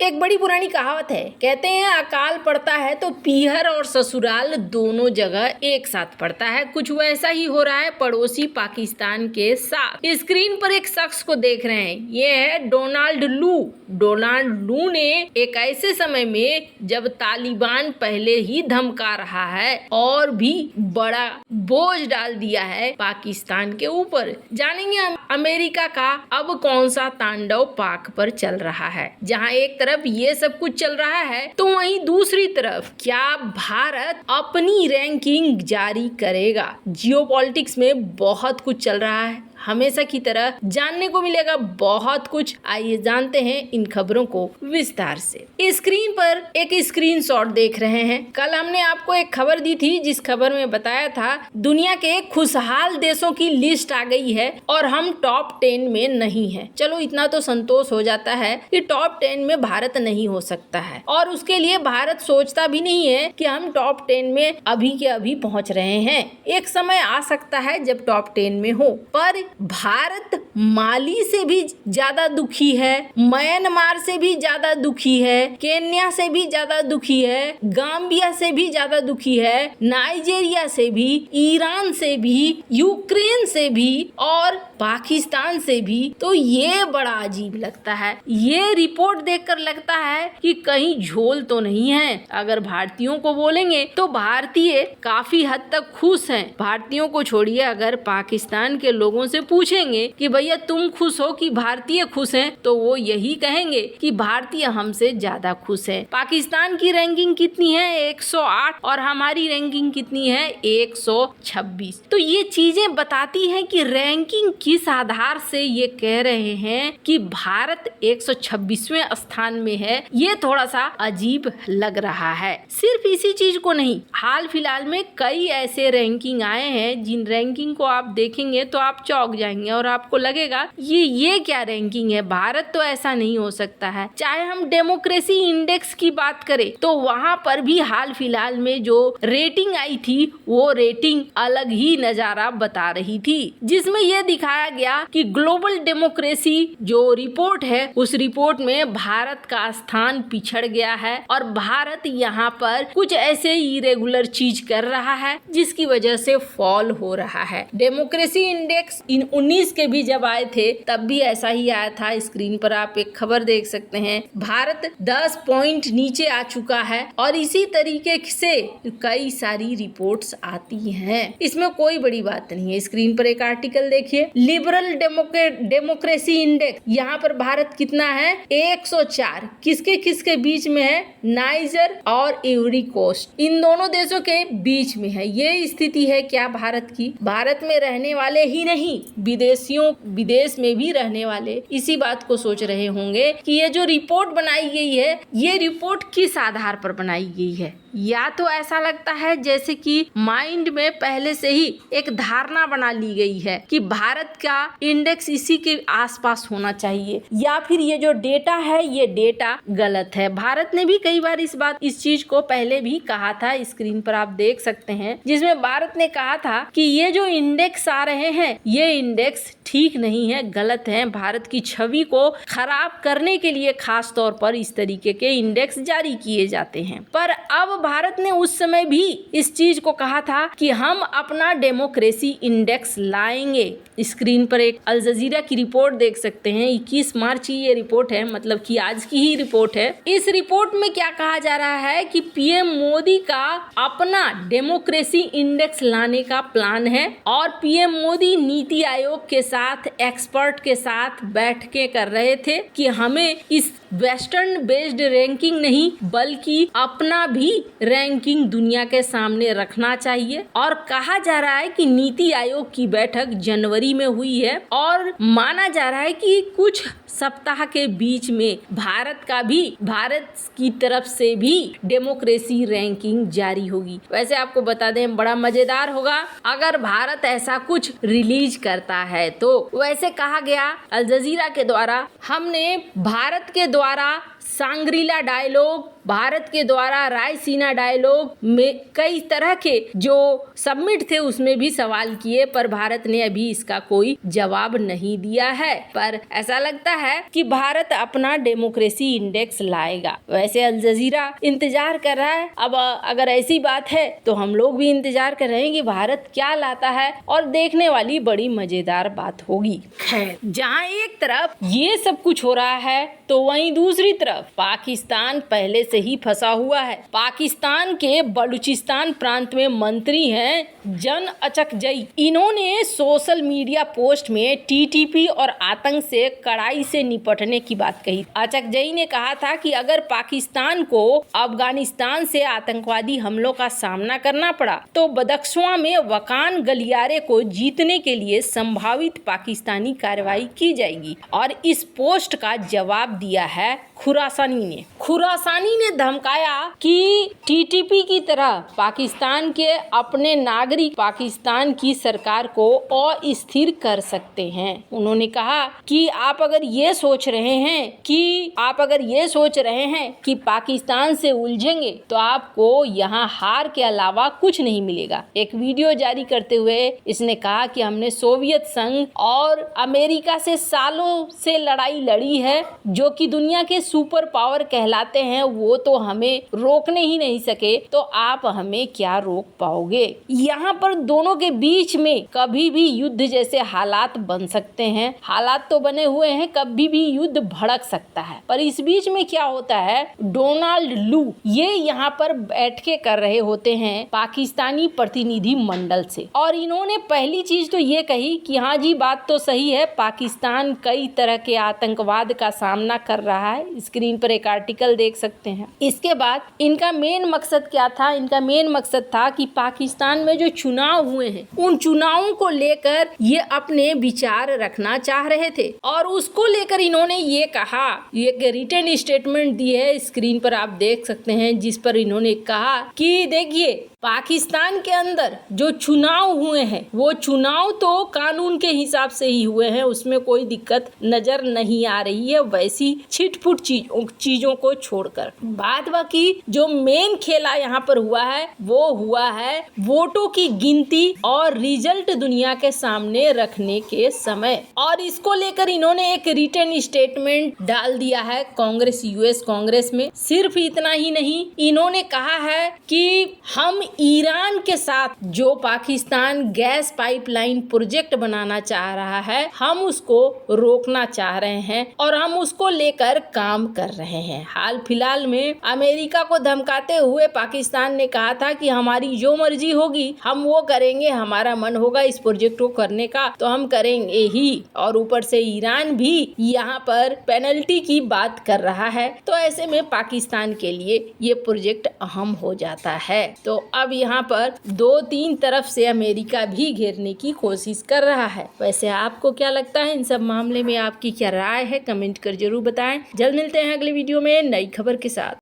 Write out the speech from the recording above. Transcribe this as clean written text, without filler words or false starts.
एक बड़ी पुरानी कहावत है, कहते हैं अकाल पड़ता है तो पीहर और ससुराल दोनों जगह एक साथ पड़ता है। कुछ वैसा ही हो रहा है पड़ोसी पाकिस्तान के साथ। स्क्रीन पर एक शख्स को देख रहे हैं, ये है डोनाल्ड लू। डोनाल्ड लू ने एक ऐसे समय में जब तालिबान पहले ही धमका रहा है और भी बड़ा बोझ डाल दिया है पाकिस्तान के ऊपर। जानेंगे अमेरिका का अब कौन सा तांडव पाक पर चल रहा है। जहां एक तरफ ये सब कुछ चल रहा है तो वहीं दूसरी तरफ क्या भारत अपनी रैंकिंग जारी करेगा। जियोपॉलिटिक्स में बहुत कुछ चल रहा है, हमेशा की तरह जानने को मिलेगा बहुत कुछ। आइए जानते हैं इन खबरों को विस्तार से। स्क्रीन पर एक स्क्रीनशॉट देख रहे हैं। कल हमने आपको एक खबर दी थी जिस खबर में बताया था दुनिया के खुशहाल देशों की लिस्ट आ गई है और हम टॉप 10 में नहीं है। चलो इतना तो संतोष हो जाता है कि टॉप 10 में भारत नहीं हो सकता है और उसके लिए भारत सोचता भी नहीं है कि हम टॉप 10 में अभी के अभी पहुंच रहे हैं। एक समय आ सकता है जब टॉप 10 में हो, पर भारत माली से भी ज्यादा दुखी है, म्यांमार से भी ज्यादा दुखी है, केन्या से भी ज्यादा दुखी है, गाम्बिया से भी ज्यादा दुखी है, नाइजीरिया से भी, ईरान से भी, यूक्रेन से भी और पाकिस्तान से भी। तो ये बड़ा अजीब लगता है। ये रिपोर्ट देखकर लगता है कि कहीं झोल तो नहीं है। अगर भारतीयों को बोलेंगे तो भारतीय काफी हद तक खुश हैं। भारतीयों को छोड़िए, अगर पाकिस्तान के लोगों से पूछेंगे कि भैया तुम खुश हो कि भारतीय खुश हैं, तो वो यही कहेंगे कि भारतीय हमसे ज्यादा खुश हैं। पाकिस्तान की रैंकिंग कितनी है? 108 और हमारी रैंकिंग कितनी है? 126। तो ये चीजें बताती हैं कि रैंकिंग किस आधार से ये कह रहे हैं कि भारत 126वें स्थान में है। ये थोड़ा सा अजीब लग रहा है। सिर्फ इसी चीज को नहीं, हाल फिलहाल में कई ऐसे रैंकिंग आए हैं जिन रैंकिंग को आप देखेंगे तो आप चौंक जाएंगे और आपको लगेगा ये क्या रैंकिंग है। भारत तो ऐसा नहीं हो सकता है। चाहे हम डेमोक्रेसी इंडेक्स की बात करें तो वहां पर भी हाल फिलहाल में जो रेटिंग आई थी वो रेटिंग अलग ही नजारा बता रही थी, जिसमें यह दिखाया गया कि ग्लोबल डेमोक्रेसी जो रिपोर्ट है उस रिपोर्ट में भारत का स्थान पिछड़ गया है और भारत यहाँ पर कुछ ऐसे इरेगुलर चीज कर रहा है जिसकी वजह से फॉल हो रहा है। डेमोक्रेसी इंडेक्स इन 19 के भी जब आए थे तब भी ऐसा ही आया था। स्क्रीन पर आप एक खबर देख सकते हैं, भारत 10 पॉइंट नीचे आ चुका है और इसी तरीके से कई सारी रिपोर्ट्स आती हैं। इसमें कोई बड़ी बात नहीं है। स्क्रीन पर एक आर्टिकल देखिए, लिबरल डेमोक्रेसी इंडेक्स, यहाँ पर भारत कितना है? 104। किसके बीच में है? नाइजर और इवरी कोस्ट, इन दोनों देशों के बीच में है। ये स्थिति है क्या भारत की? भारत में रहने वाले ही नहीं, विदेश में भी रहने वाले इसी बात को सोच रहे होंगे कि ये जो रिपोर्ट बनाई गई है ये रिपोर्ट किस आधार पर बनाई गई है। या तो ऐसा लगता है जैसे कि माइंड में पहले से ही एक धारणा बना ली गई है कि भारत का इंडेक्स इसी के आसपास होना चाहिए, या फिर ये जो डेटा है ये डेटा गलत है। भारत ने भी कई बार इस चीज को पहले भी कहा था। स्क्रीन पर आप देख सकते हैं जिसमें भारत ने कहा था कि ये जो इंडेक्स आ रहे हैं ये इंडेक्स ठीक नहीं है, गलत है। भारत की छवि को खराब करने के लिए खास तौर पर इस तरीके के इंडेक्स जारी किए जाते हैं। पर अब भारत ने उस समय भी इस चीज को कहा था कि हम अपना डेमोक्रेसी इंडेक्स लाएंगे। स्क्रीन पर एक अल जजीरा की रिपोर्ट देख सकते हैं। 21 मार्च की ये रिपोर्ट है, मतलब कि आज की ही रिपोर्ट है। इस रिपोर्ट में क्या कहा जा रहा है कि पीएम मोदी का अपना डेमोक्रेसी इंडेक्स लाने का प्लान है और पीएम मोदी नीति आयोग के साथ, एक्सपर्ट के साथ बैठकें कर रहे थे कि हमें इस वेस्टर्न बेस्ड रैंकिंग नहीं बल्कि अपना भी रैंकिंग दुनिया के सामने रखना चाहिए। और कहा जा रहा है कि नीति आयोग की बैठक जनवरी में हुई है और माना जा रहा है कि कुछ सप्ताह के बीच में भारत की तरफ से भी डेमोक्रेसी रैंकिंग जारी होगी। वैसे आपको बता दें बड़ा मजेदार होगा अगर भारत ऐसा कुछ रिलीज करता है तो। वैसे कहा गया अल जजीरा के द्वारा, हमने भारत के द्वारा सांग्रीला डायलॉग, भारत के द्वारा रायसीना डायलॉग में कई तरह के जो सबमिट थे उसमें भी सवाल किए, पर भारत ने अभी इसका कोई जवाब नहीं दिया है। पर ऐसा लगता है कि भारत अपना डेमोक्रेसी इंडेक्स लाएगा। वैसे अल जजीरा इंतजार कर रहा है। अब अगर ऐसी बात है तो हम लोग भी इंतजार कर रहे हैं कि भारत क्या लाता है, और देखने वाली बड़ी मजेदार बात होगी। खैर, जहां एक तरफ ये सब कुछ हो रहा है तो वहीं दूसरी तरफ पाकिस्तान पहले से ही फंसा हुआ है। पाकिस्तान के बलूचिस्तान प्रांत में मंत्री हैं जन अचकजई। इन्होंने सोशल मीडिया पोस्ट में टीटीपी और आतंक से कड़ाई से निपटने की बात कही। अचकजई ने कहा था कि अगर पाकिस्तान को अफगानिस्तान से आतंकवादी हमलों का सामना करना पड़ा तो बदख्शां में वकान गलियारे को जीतने के लिए संभावित पाकिस्तानी कार्रवाई की जाएगी। और इस पोस्ट का जवाब दिया है खुरासानी ने धमकाया कि टीटीपी की तरह पाकिस्तान के अपने नागरिक पाकिस्तान की सरकार को अस्थिर कर सकते हैं। उन्होंने कहा कि आप अगर ये सोच रहे हैं कि पाकिस्तान से उलझेंगे तो आपको यहाँ हार के अलावा कुछ नहीं मिलेगा। एक वीडियो जारी करते हुए इसने कहा कि हमने सोवियत संघ और अमेरिका से सालों से लड़ाई लड़ी है, जो कि दुनिया के सुपर पावर कहलाते हैं, वो तो हमें रोकने ही नहीं सके, तो आप हमें क्या रोक पाओगे। यहाँ पर दोनों के बीच में कभी भी युद्ध जैसे हालात बन सकते हैं। हालात तो बने हुए हैं, कभी भी युद्ध भड़क सकता है। पर इस बीच में क्या होता है, डोनाल्ड लू ये यहाँ पर बैठ के कर रहे होते हैं पाकिस्तानी प्रतिनिधि मंडल से, और इन्होंने पहली चीज तो ये कही कि हाँ जी बात तो सही है, पाकिस्तान कई तरह के आतंकवाद का सामना कर रहा है। स्क्रीन पर एक आर्टिकल देख सकते हैं। इसके बाद इनका मेन मकसद क्या था, इनका मेन मकसद था कि पाकिस्तान में जो चुनाव हुए हैं उन चुनावों को लेकर ये अपने विचार रखना चाह रहे थे, और उसको लेकर इन्होंने ये कहा, ये रिटन स्टेटमेंट दी है, स्क्रीन पर आप देख सकते हैं, जिस पर इन्होंने कहा कि देखिए पाकिस्तान के अंदर जो चुनाव हुए हैं वो चुनाव तो कानून के हिसाब से ही हुए हैं, उसमें कोई दिक्कत नजर नहीं आ रही है वैसी छिटपुट चीजों को छोड़कर। बाद बाकी जो मेन खेला यहाँ पर हुआ है वो हुआ है वोटों की गिनती और रिजल्ट दुनिया के सामने रखने के समय, और इसको लेकर इन्होंने एक रिटन स्टेटमेंट डाल दिया है कांग्रेस, यूएस कांग्रेस में। सिर्फ इतना ही नहीं, इन्होंने कहा है कि हम ईरान के साथ जो पाकिस्तान गैस पाइपलाइन प्रोजेक्ट बनाना चाह रहा है, हम उसको रोकना चाह रहे हैं और हम उसको लेकर काम कर रहे हैं। हाल फिलहाल में अमेरिका को धमकाते हुए पाकिस्तान ने कहा था कि हमारी जो मर्जी होगी हम वो करेंगे, हमारा मन होगा इस प्रोजेक्ट को करने का तो हम करेंगे ही, और ऊपर से ईरान भी यहाँ पर पेनल्टी की बात कर रहा है। तो ऐसे में पाकिस्तान के लिए ये प्रोजेक्ट अहम हो जाता है। तो अब यहाँ पर 2-3 तरफ से अमेरिका भी घेरने की कोशिश कर रहा है। वैसे आपको क्या लगता है, इन सब मामले में आपकी क्या राय है, कमेंट कर जरूर बताएं। जल्द मिलते हैं अगले वीडियो में नई खबर के साथ।